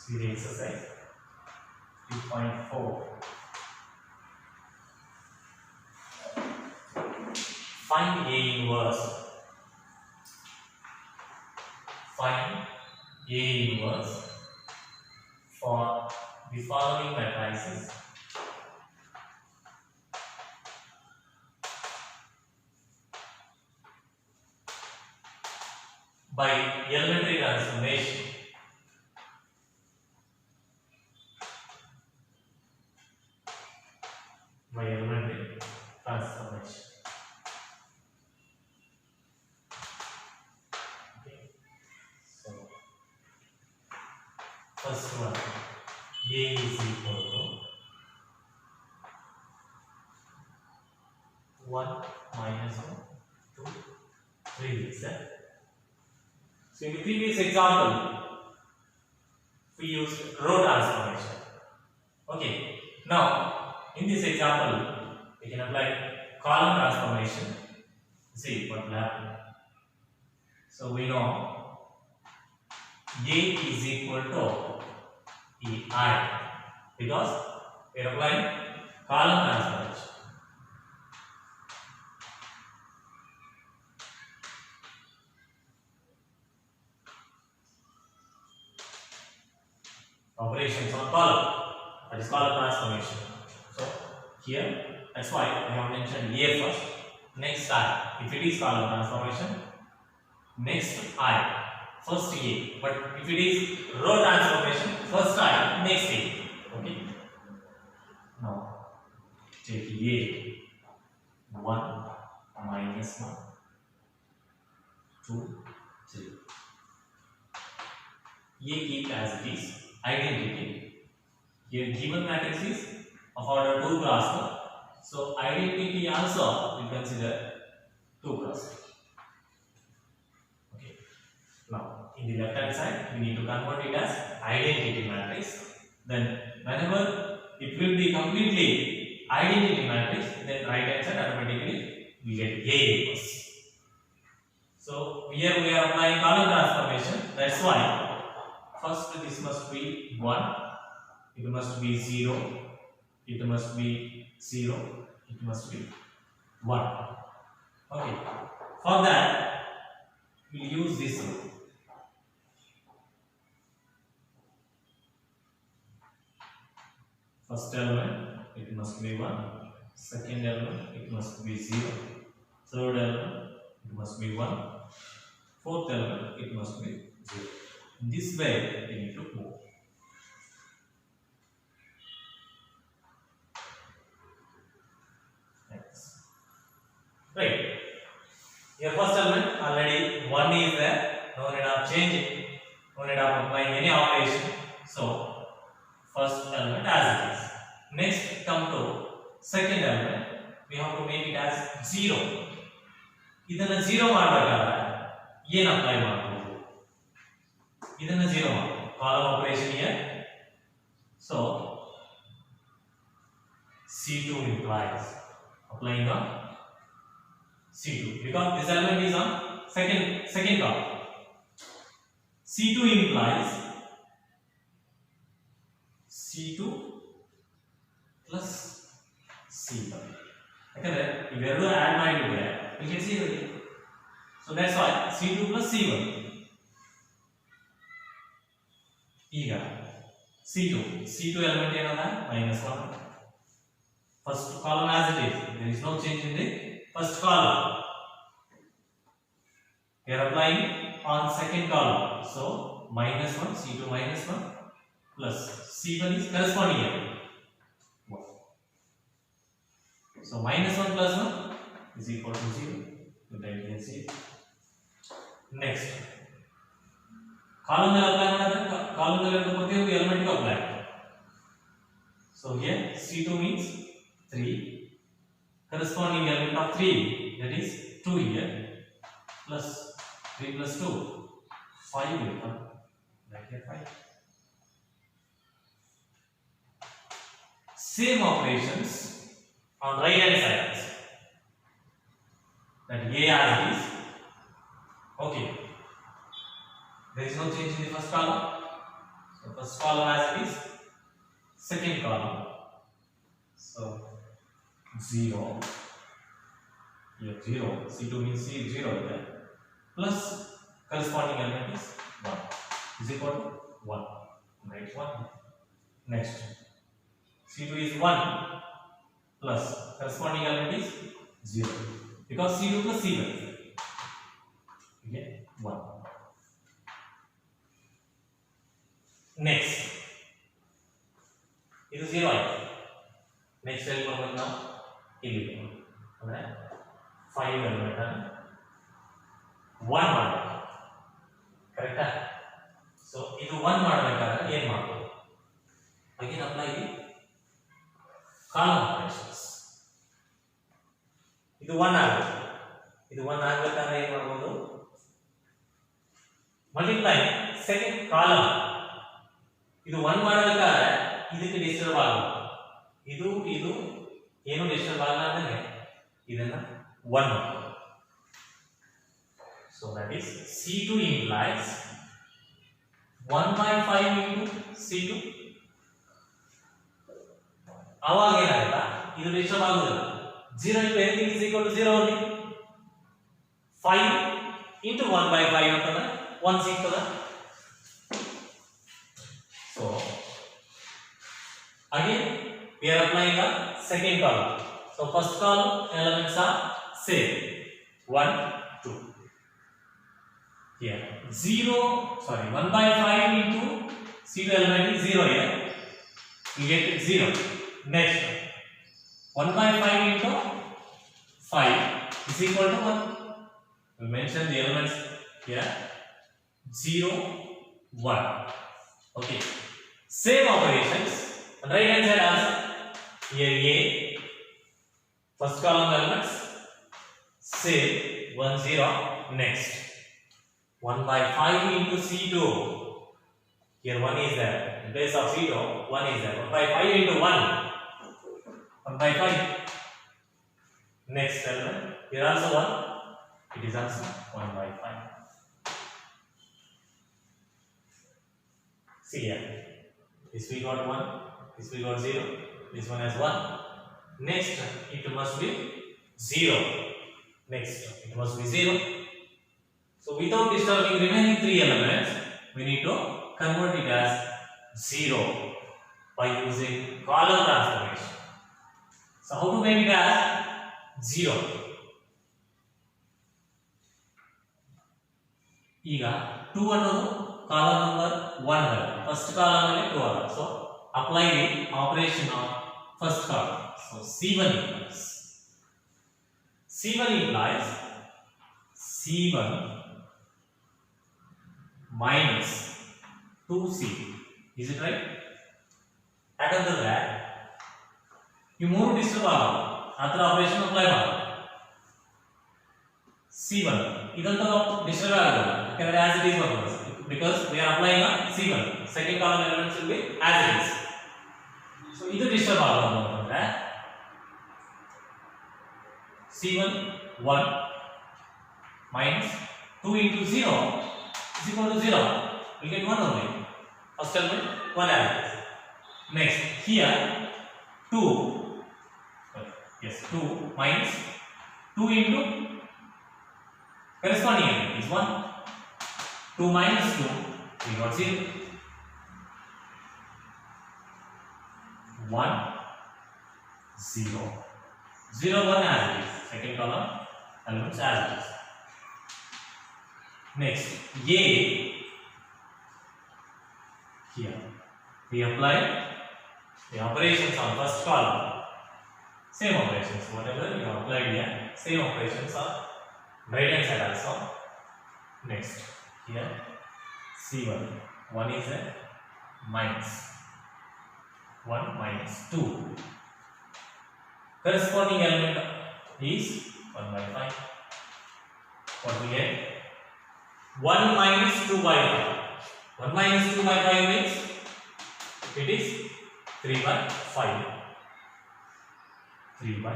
See the exercise 3.4. Find A inverse. Find A inverse for the following matrices. By elementary transformation. By elementary transformation. Okay. So first one, A is equal to 1 minus 1, 2, 3 is that. So in the previous example, we used row transformation. Okay. Now in this example, we can apply column transformation. See what will happen. So we know A is equal to EI because we are applying column transformation. Operations on column, that is column transformation. So here, that's why I have mentioned A first, next I. If it is column transformation, next I, first A. But if it is row transformation, first I, next A. Okay. Now take A 1 minus 1, 2, 3. A keep as it is. Identity. Here given matrix is of order 2 cross 1. So identity also we consider 2 cross 1. Okay. Now in the left hand side we need to convert it as identity matrix. Then whenever it will be completely identity matrix, then right hand side automatically we get A inverse. So here we are applying column transformation. That's why first this must be 1, it must be 0, it must be 0, it must be 1. Okay. For that, we will use this rule. First element, it must be 1, second element, it must be 0, third element, it must be 1, fourth element, it must be 0. This way we need to move. Next. Right. Your first element already 1 is there. No need of changing. No need of applying any operation. So first element as it is. Next come to second element. We have to make it as 0. ಇದನ್ನ 0 ಮಾಡಬೇಕಾದ್ರೆ ಏನು apply ಮಾಡಬಹುದು? ಇದನ್ನ 0 ಮಾಡಿ column operation here. So C2 implies applying on C2 because this element is on second column. C2 implies C2 plus C1. ಯಾಕಂದ್ರೆ ಇವೆರಡು add ಮಾಡಿದ್ರೆ we can see it. So that's why C2 plus C1. ಈಗ C2 element ಏನದ -1. First column as it is. There is no change in the first column. We are applying on second column. So -1, C2 -1 plus C1 is corresponding element. So -1 plus 1 is equal to 0. Then you can see. Next. Column apply ಮಾಡಿದ್ರೆ column ನಲ್ಲಿ ಪ್ರತಿಯೊಂದು element ಗೆ apply. So here C2 means 3. Corresponding element of 3, that is 2 here, plus 3 plus 2, 5 will come. Like here 5. Same operations on right hand side. That A as it is. Okay. There is no change in the first column. So So first column as it is, second column. So 0. Here 0. C2 means 0 here. Plus corresponding element is 1. Is equal to 1. Write 1. Next. C2 is 1 plus corresponding element is 0. Because C2 plus C1. Okay, 1. Next. It is 0. Next element now 11. Alright. 5 element. 1 correct. So ಇದು 1 ಮಾಡಬೇಕಾದ್ರೆ ಏನು ಮಾಡಬಹುದು? Again apply the column operations. ಇದು 1 ಆಗುತ್ತೆ. ಇದು 1 ಆಗಬೇಕಾದ್ರೆ ಏನು ಮಾಡಬಹುದು? Multiply second column. ಇದು 1 ಮಾಡಬೇಕಾದ್ರೆ ಇದಕ್ಕೆ ಡಿಸ್ಟರ್ಬ್ ಆಗುತ್ತೆ. ಇದು ಏನು ಡಿಸ್ಟರ್ಬ್ ಆಗಲಾರ್ದಂಗೆ ಇದನ್ನ 1 ಮಾಡಬಹುದು. So that is C2 implies 1 by 5 into C2. ಆವಾಗ ಏನಾಗುತ್ತಾ ಇದು ಡಿಸ್ಟರ್ಬ್ ಆಗುವುದಿಲ್ಲ. 0 into anything is equal to 0 only. 5 into 1 by 5 ಅಂತಂದ್ರೆ 1 ಸಿಗ್ತದ. So again we are applying the second column. So first column elements are same 1 2. Here 1 by 5 into C2 element is 0 here. You get 0. Next 1 by 5 into 5 is equal to 1. We mention the elements here 0 1. Okay. Same operations on right hand side also. Here A first column elements same 1 0. Next 1 by 5 into C2. Here 1 is there. In place of C2, 1 is there. 1 by 5 into 1. 1 by 5. Next element. Here also 1. It is also 1 by 5. See here. This we got 1. This we got 0. This one has 1. Next, it must be 0. Next, it must be 0. So without disturbing remaining 3 elements, we need to convert it as 0 by using column transformation. So how to make it as 0? ಈಗ 2 ಅನ್ನೋದು column number 1 ಅಲ್ಲ, first column ಅಲ್ಲಿ 2 ಅಲ್ಲ. So apply the operation of first column. So C1 implies C1 minus 2C. Is it right? ಯಾಕಂತಂದ್ರೆ ಈ ಮೂರು disturb ಆಗಲ್ಲ, ಆ ಥರ ಆಪರೇಷನ್ ಅಪ್ಲೈ ಮಾಡಲ್ಲ. C1 ಇದಂತೂ ಡಿಸ್ಟರ್ಬ್ ಆಗಲ್ಲ ಯಾಕಂದ್ರೆ ಆಸ್ ಇಟ್ ಈಸ್ ಬರ್ತದೆ. Because we are applying a C1, second column elements will be as it is. So ಇದು ಡಿಸ್ಟರ್ಬ್ ಆಗಲ್ಲ ಅಂತಂದ್ರೆ C1 1 minus 2 into 0 is equal to 0. We get 1 only. First element 1 as it is. Next here 2 minus 2 into corresponding element is 1. 2 minus 2 we got 0. 1 0 0 1 as it is. Second column elements as it is. Next A, here we apply the operations on first column. Same operations, whatever you applied here, same operations are right hand side also. Next here C1 1 is a minus 1 minus 2. Corresponding element is 1 by 5. What we get? 1 minus 2 by 5. 1 minus 2 by 5 means it is 3 by 5. 3 by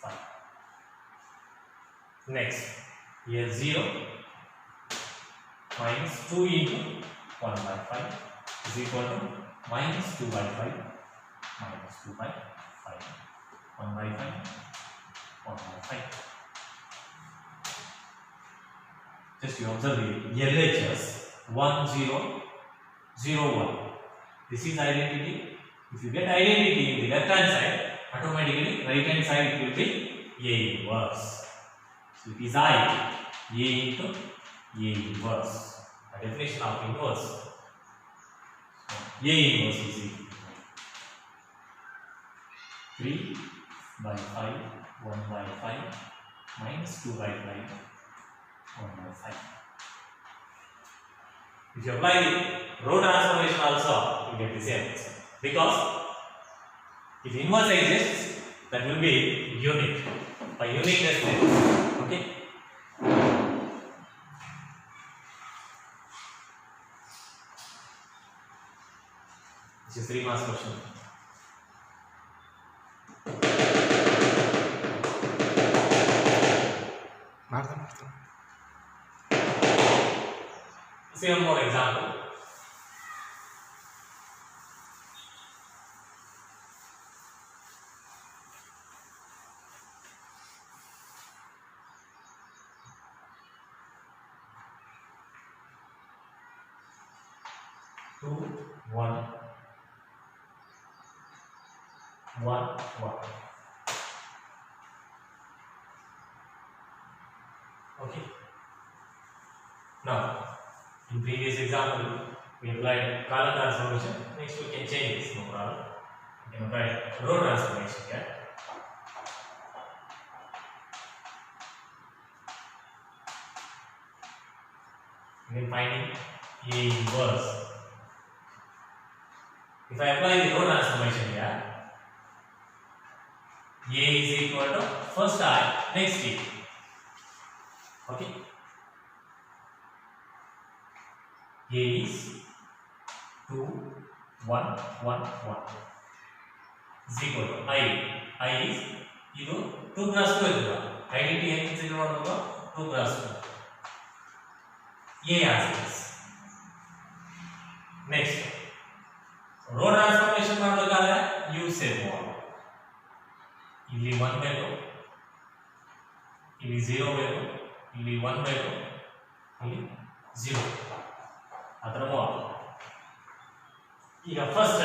5. Next, here 0 minus 2 into 1 by 5 is equal to minus 2 by 5 minus 2 by 5 1 by 5 1 by 5. Just you observe the LHS 1 0 0 1. This is identity. If you get identity in the left hand side, automatically right hand side it will be A inverse. So it is I A into A inverse. The definition of inverse. So A inverse is equal to 3 by 5 1 by 5 minus 2 by 5 1 by 5. If you apply the row transformation also, you get the same answer. Because if inverse exists, that will be unique. By uniqueness, okay. This is 3 marks question. See one more example. Two, one, one, one. Okay. Now, in previous example, we applied column transformation. Next, we can change this. No problem. We can apply row transformation. Yeah. We can find A inverse. If I apply the row transformation here, A is equal to first I, next T. Okay. A is 2, 1, 1, 1 is equal to I. I is ಇದು 2 cross 2 ಇರುವ identity ಹೇಗೆ consider ಮಾಡಬೇಕು 2 cross 2 A as is. Next, row transformation ಮಾಡಬೇಕಾದ್ರೆ use same model. ಇಲ್ಲಿ 1 ಬೇಕು, ಇಲ್ಲಿ 0 ಬೇಕು, ಇಲ್ಲಿ 1 ಬೇಕು, ಇಲ್ಲಿ 0 ಅದರ model. ಈಗ ಫಸ್ಟ್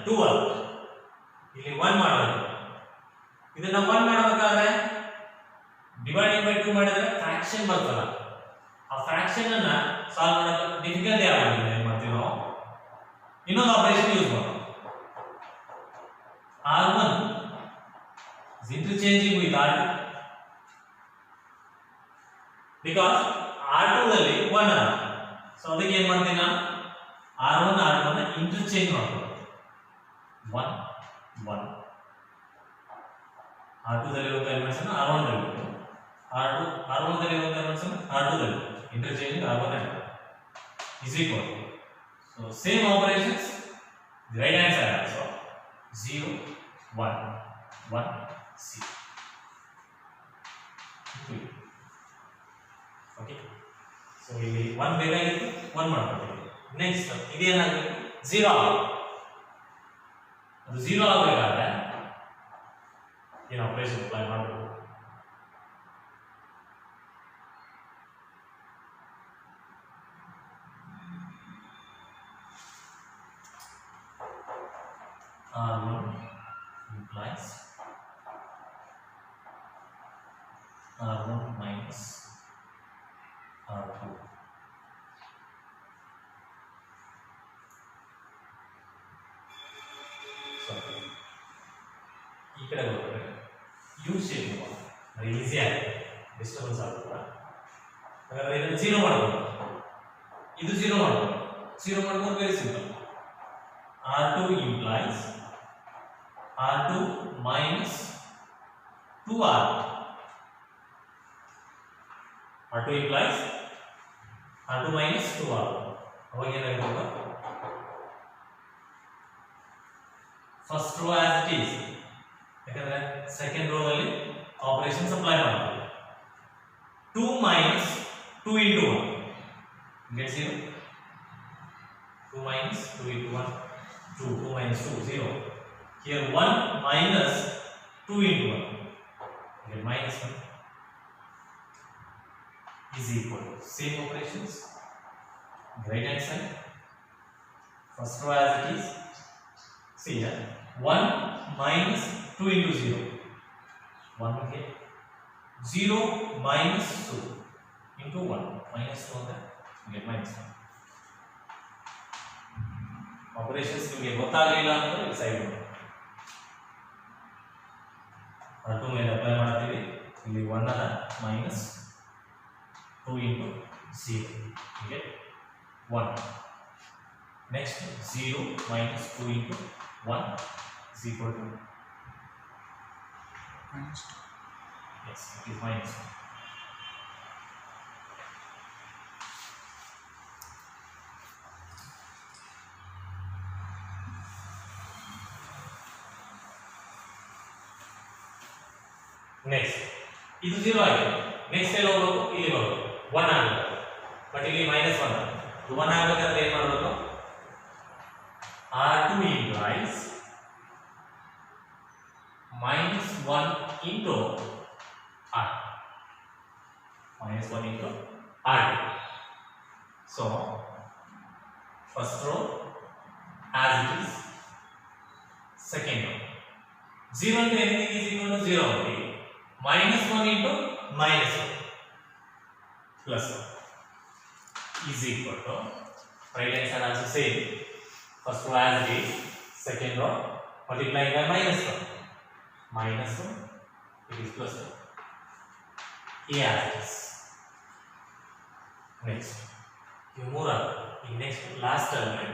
12 ಇಲ್ಲಿ 1 ಮಾಡಬೇಕು. ಇದನ್ನ 1 ಮಾಡಬೇಕಾದ್ರೆ ಡಿವೈಡಿಂಗ್ ಬೈ 2 ಮಾಡಿದ್ರೆ ಫ್ರಾಕ್ಷನ್ ಬರ್ತಲ್ಲ. ಆ ಫ್ರಾಕ್ಷನ್ ಅನ್ನ ಸಾಲ್ವ್ ಮಾಡೋಕೆ ಡಿಫಿಕಲ್ಟಿ ಆಗುತ್ತೆ. ಏನು ಮಾಡ್ತೀವಿ ನಾವು? ಇನ್ನೊಂದು ಆಪರೇಷನ್ ಯೂಸ್ ಮಾಡೋಣ. R1 is interchanging with R2 because R2 ದಲ್ಲಿ 1 ಅಲ್ಲ. ಸೊ ಅದಕ್ಕೆ ಏನು ಮಾಡ್ತೀನಿ ನಾನು? R1 ಅನ್ನ ಇಂಟರ್ಚೇಂಜ್ ಮಾಡ್ತೀನಿ. 1 1 R2 ದಲ್ಲಿರುವ ಎಲಿಮೆಂಟ್ಸ್ ಅನ್ನು R1 ದಲ್ಲಿ ಇಟ್ಟು R1 ದಲ್ಲಿರುವ ಎಲಿಮೆಂಟ್ಸ್ ಅನ್ನು R2 ದಲ್ಲಿ interchanging R1 and is equal. So same operations, the right hand side also 0 1 1 0. Okay. So ಇಲ್ಲಿ 1 ಬೇಕಾಗಿತ್ತು 1 ಮಾಡ್ಕೊಳ್ತೀವಿ. ನೆಕ್ಸ್ಟ್ ಇದೇನಾಗಬೇಕು 0 ಆಗಬೇಕು. ಅದು 0 ಆಗಬೇಕಾದ್ರೆ ಏನು ಆಪರೇಷನ್ ಅಪ್ಲೈ ಮಾಡಬೇಕು? R1 implies R1 minus R2. So, ಈ ಕಡೆ ಹೋಗ್ತಾರೆ ಯು ಶೇಪ್ ಮಾಡಿ ಈಸಿ ಆಗಿದೆ, ಡಿಸ್ಟರ್ಬೆನ್ಸ್ ಆಗುತ್ತಾ? ಹಾಗಾದ್ರೆ ಇದನ್ನು 0 ಮಾಡಬಹುದು, ಇದು 0 ಮಾಡಬಹುದು. 0 ಮಾಡಬಹುದು very simple. R2 implies R2 minus 2R. R2 implies R2 minus 2R. ಅವಾಗ ಏನಾಗುತ್ತೆ? First row as it is, ಯಾಕಂದ್ರೆ ಸೆಕೆಂಡ್ ರೋ ಅಲ್ಲಿ ಆಪರೇಷನ್ಸ್ ಅಪ್ಲೈ ಮಾಡ್ತೀವಿ. 2 minus 2 into 1 gets 0. 2 minus 2 into 1, 2, 2 minus 2, 0. Here 1 minus 2 into 1, here minus 1 is equal to same operations, right hand side, first row as it is. See here, 1 minus 2 into 0, 1 here, 0 minus 2 into 1, minus 2 on that, get minus 1. Operations ನಿಮಗೆ ಗೊತ್ತಾಗಲಿಲ್ಲ ಅಂದ್ರೆ ಈ side R2 ಮೇಲೆ apply ಮಾಡ್ತೀವಿ. ಇಲ್ಲಿ 1 ಅದ minus 2 into 0, you get 1. Next 0 minus 2 into 1 is equal to minus 2. Yes, it is minus 1. Next, ಇದು 0 ಆಗಿದೆ. ನೆಕ್ಸ್ಟ್ ಎಲ್ಲ ಹೋಗಬೇಕು, ಇಲ್ಲಿ ಬರಬೇಕು, 1 ಆಗಬೇಕು. ಬಟ್ ಇಲ್ಲಿ minus 1 ಆಗಿದೆ. 1 ಆಗಬೇಕಾದ್ರೆ ಏನು ಮಾಡಬೇಕು? R2 implies minus 1 into R. Minus 1 into R2. So, first row as it is, second row. 0 into anything is equal to 0 only. Minus 1 into minus 1 plus 1 is equal to, right hand side also same, first row as it is, second row multiplying by minus 1, minus 1, it is plus 1, here as it is. Next you move on, in next last element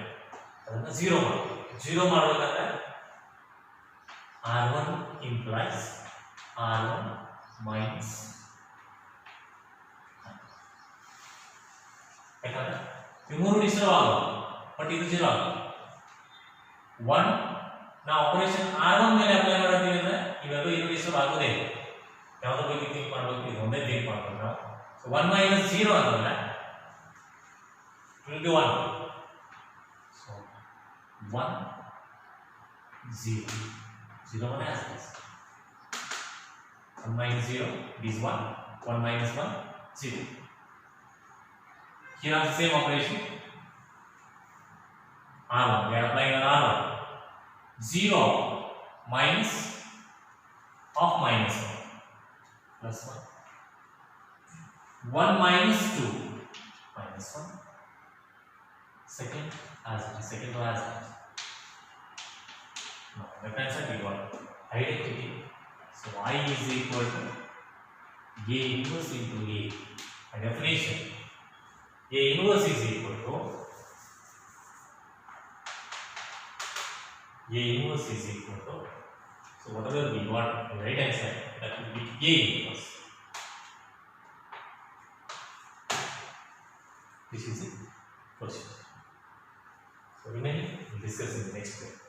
adana 0 ಮಾಡಬೇಕು. 0 ಮಾಡಬೇಕಾದ್ರೆ R1 implies R1 minus, ಯಾಕಂದ್ರೆ ಇವು ಮೂರು disturb ಆಗೋದು, but ಇದು 0 ಆಗುತ್ತೆ. 1 ನಾವು operation R1 ಮೇಲೆ ಅಪ್ಲೈ ಮಾಡ್ತೀವಿ ಅಂದ್ರೆ ಇವೆರಡು ಇದು ಡಿಸ್ಟರ್ಬ್ ಆಗೋದೇ ಇಲ್ಲ. ಯಾವುದ್ರ ಬಗ್ಗೆ ಥಿಂಕ್ ಮಾಡಬೇಕು, ಇದು ಒಂದೇ ಥಿಂಕ್ ಮಾಡಬೇಕು ನಾವು. ಸೊ 1 minus 0 ಅಂತಂದ್ರೆ will be 1. So 1 0 0 1 as this. 1 minus 0 is 1. 1 minus 1 0. Here are the same operation. R1 we are applying on R1. 0 minus of minus 1 plus 1. 1 minus 2 minus 1. Second as it is, second row as it is. Now left hand side we got identity. So I is equal to A inverse into A. By definition, A inverse is equal to A inverse is equal to, so whatever we got on the right hand side, that will be A inverse. This is the procedure. So remaining we'll discuss in the next video.